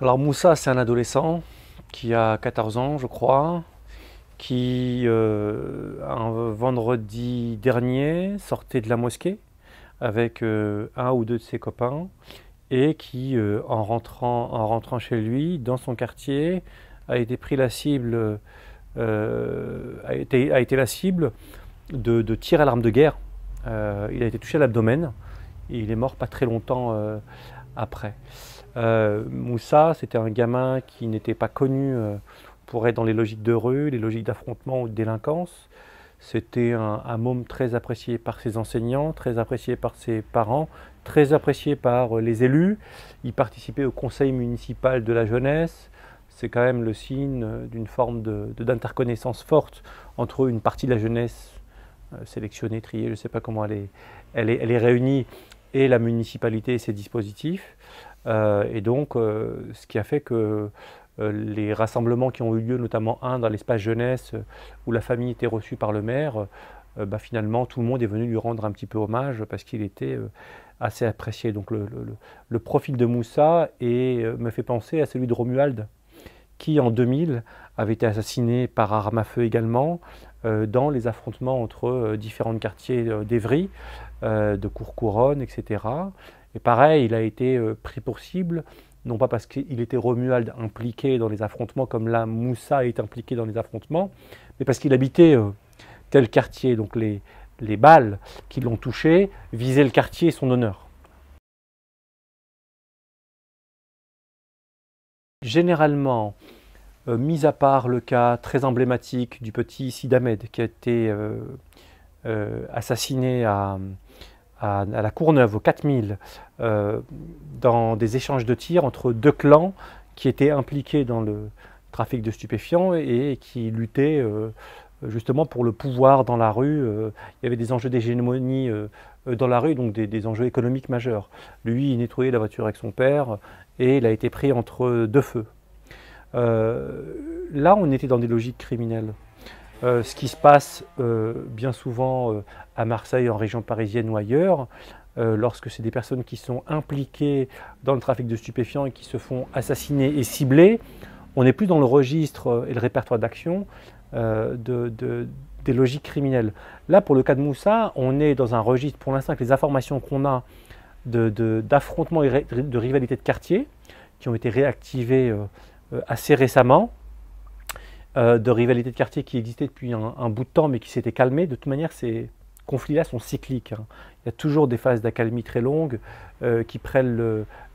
Alors Moussa, c'est un adolescent qui a 14 ans, je crois, qui, un vendredi dernier, sortait de la mosquée avec un ou deux de ses copains et qui, en rentrant chez lui, dans son quartier, a été pris la cible, a été la cible de tirs à l'arme de guerre. Il a été touché à l'abdomen et il est mort pas très longtemps après. Moussa, c'était un gamin qui n'était pas connu pour être dans les logiques de rue, les logiques d'affrontement ou de délinquance. C'était un môme très apprécié par ses enseignants, très apprécié par ses parents, très apprécié par les élus. Il participait au conseil municipal de la jeunesse. C'est quand même le signe d'une forme d'interconnaissance forte entre une partie de la jeunesse sélectionnée, triée, je ne sais pas comment elle est réunie, et la municipalité et ses dispositifs. Et donc, ce qui a fait que les rassemblements qui ont eu lieu, notamment un dans l'espace jeunesse, où la famille était reçue par le maire, finalement tout le monde est venu lui rendre un petit peu hommage parce qu'il était assez apprécié. Donc le profil de Moussa me fait penser à celui de Romuald, qui en 2000 avait été assassiné par arme à feu également, dans les affrontements entre différents quartiers d'Évry, de Courcouronnes, etc. Et pareil, il a été pris pour cible, non pas parce qu'il était Romuald impliqué dans les affrontements, comme là Moussa est impliqué dans les affrontements, mais parce qu'il habitait tel quartier. Donc les balles qui l'ont touché visaient le quartier et son honneur. Généralement, mis à part le cas très emblématique du petit Sid Ahmed qui a été assassiné à la Courneuve, au 4000, dans des échanges de tirs entre deux clans qui étaient impliqués dans le trafic de stupéfiants et qui luttaient justement pour le pouvoir dans la rue. Il y avait des enjeux d'hégémonie dans la rue, donc des enjeux économiques majeurs. Lui, il nettoyait la voiture avec son père et il a été pris entre deux feux. Là, on était dans des logiques criminelles. Ce qui se passe bien souvent à Marseille, en région parisienne ou ailleurs, lorsque c'est des personnes qui sont impliquées dans le trafic de stupéfiants et qui se font assassiner et cibler, on n'est plus dans le registre et le répertoire d'action des logiques criminelles. Là, pour le cas de Moussa, on est dans un registre, pour l'instant, avec les informations qu'on a d'affrontements et de rivalités de quartier, qui ont été réactivées assez récemment, de rivalités de quartier qui existaient depuis un bout de temps mais qui s'étaient calmées. De toute manière, ces conflits-là sont cycliques. Il y a toujours des phases d'accalmie très longues qui prennent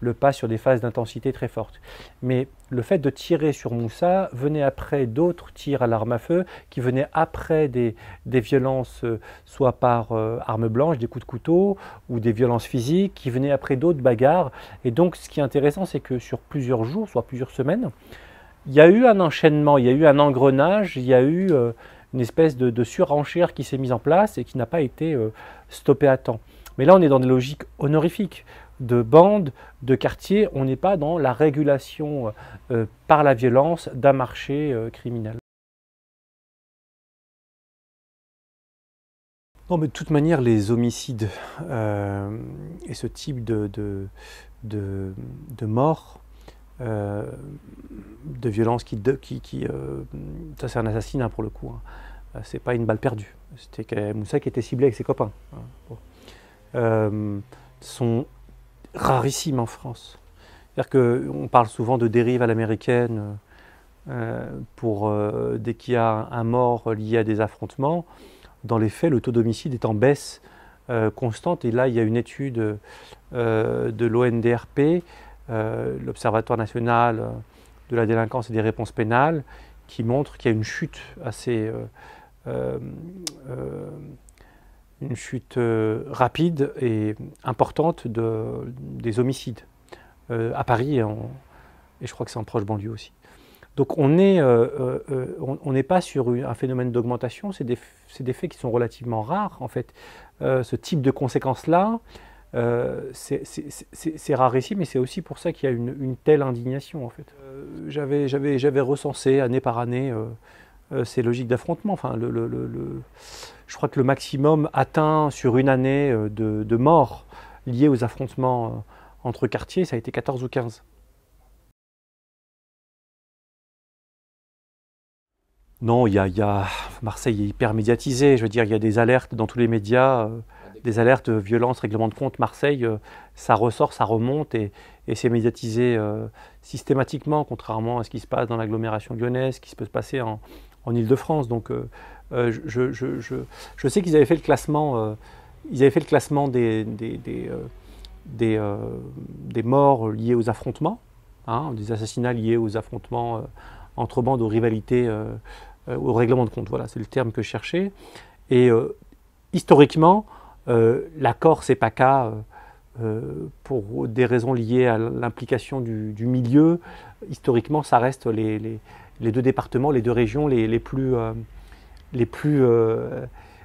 le pas sur des phases d'intensité très fortes. Mais le fait de tirer sur Moussa venait après d'autres tirs à l'arme à feu qui venaient après des violences, soit par arme blanche, des coups de couteau, ou des violences physiques, qui venaient après d'autres bagarres. Et donc ce qui est intéressant, c'est que sur plusieurs jours, soit plusieurs semaines, il y a eu un enchaînement, il y a eu un engrenage, il y a eu une espèce de surenchère qui s'est mise en place et qui n'a pas été stoppée à temps. Mais là, on est dans des logiques honorifiques, de bandes, de quartiers. On n'est pas dans la régulation par la violence d'un marché criminel. Non, mais de toute manière, les homicides et ce type de mort, de violence ça c'est un assassinat pour le coup, hein. C'est pas une balle perdue, c'était Moussa qui était ciblé avec ses copains, hein. Bon. Sont rarissimes en France. C'est-à-dire qu'on parle souvent de dérive à l'américaine dès qu'il y a un mort lié à des affrontements. Dans les faits, le taux d'homicide est en baisse constante, et là il y a une étude de l'ONDRP, l'Observatoire national de la délinquance et des réponses pénales, qui montre qu'il y a une chute rapide et importante des homicides à Paris, et je crois que c'est en proche banlieue aussi. Donc on n'est pas sur un phénomène d'augmentation, c'est des faits qui sont relativement rares en fait. Ce type de conséquences-là, c'est rarissime, mais c'est aussi pour ça qu'il y a une telle indignation en fait. J'avais recensé année par année ces logiques d'affrontement. Enfin, je crois que le maximum atteint sur une année de morts liées aux affrontements entre quartiers, ça a été 14 ou 15. Non, Marseille est hyper médiatisé. Je veux dire, il y a des alertes dans tous les médias, des alertes violence, règlement de compte. Marseille, ça ressort, ça remonte et c'est médiatisé systématiquement, contrairement à ce qui se passe dans l'agglomération lyonnaise, ce qui se peut se passer en Île-de-France. Donc, je sais qu'ils avaient fait le classement, des morts liés aux affrontements, hein, des assassinats liés aux affrontements entre bandes, aux rivalités, au règlement de compte. Voilà, c'est le terme que je cherchais. Et historiquement, la Corse et PACA, pour des raisons liées à l'implication du milieu, historiquement, ça reste les deux départements, les deux régions les plus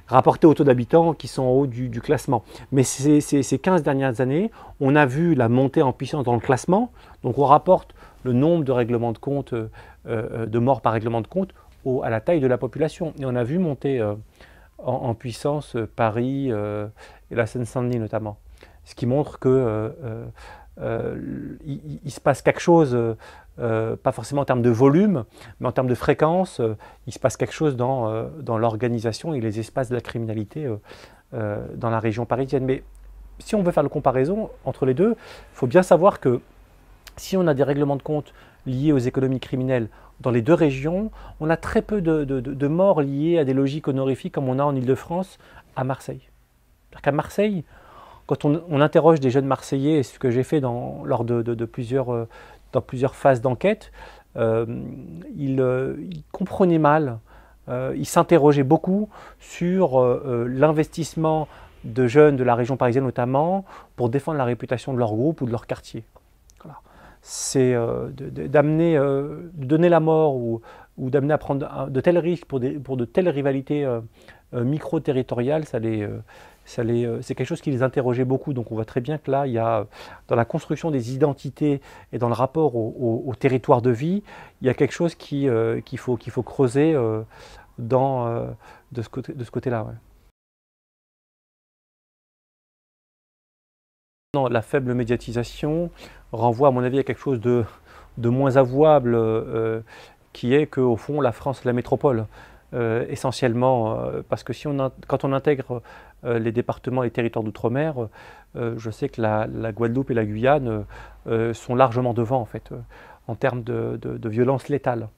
rapportés au taux d'habitants qui sont en haut du classement. Mais ces 15 dernières années, on a vu la montée en puissance dans le classement. Donc on rapporte le nombre de règlements de compte, de morts par règlement de compte à la taille de la population. Et on a vu monter en puissance Paris et la Seine-Saint-Denis notamment. Ce qui montre que il se passe quelque chose, pas forcément en termes de volume, mais en termes de fréquence, il se passe quelque chose dans l'organisation et les espaces de la criminalité dans la région parisienne. Mais si on veut faire la comparaison entre les deux, il faut bien savoir que si on a des règlements de compte liés aux économies criminelles dans les deux régions, on a très peu de morts liées à des logiques honorifiques comme on a en Île-de-France à Marseille. C'est-à-dire qu'à Marseille, quand on interroge des jeunes Marseillais, et ce que j'ai fait lors dans plusieurs phases d'enquête, ils comprenaient mal, ils s'interrogeaient beaucoup sur l'investissement de jeunes de la région parisienne notamment pour défendre la réputation de leur groupe ou de leur quartier. Voilà. C'est d'amener, de donner la mort ou d'amener à prendre de tels risques pour de telles rivalités micro-territoriales, c'est quelque chose qui les interrogeait beaucoup. Donc on voit très bien que là, il y a, dans la construction des identités et dans le rapport au territoire de vie, il y a quelque chose qu'il faut creuser de ce côté-là. Ouais. Non, la faible médiatisation renvoie à mon avis à quelque chose de moins avouable, qui est qu'au fond la France est la métropole. Essentiellement, parce que quand on intègre les départements et les territoires d'outre-mer, je sais que la Guadeloupe et la Guyane sont largement devant en fait, en termes de violence létale.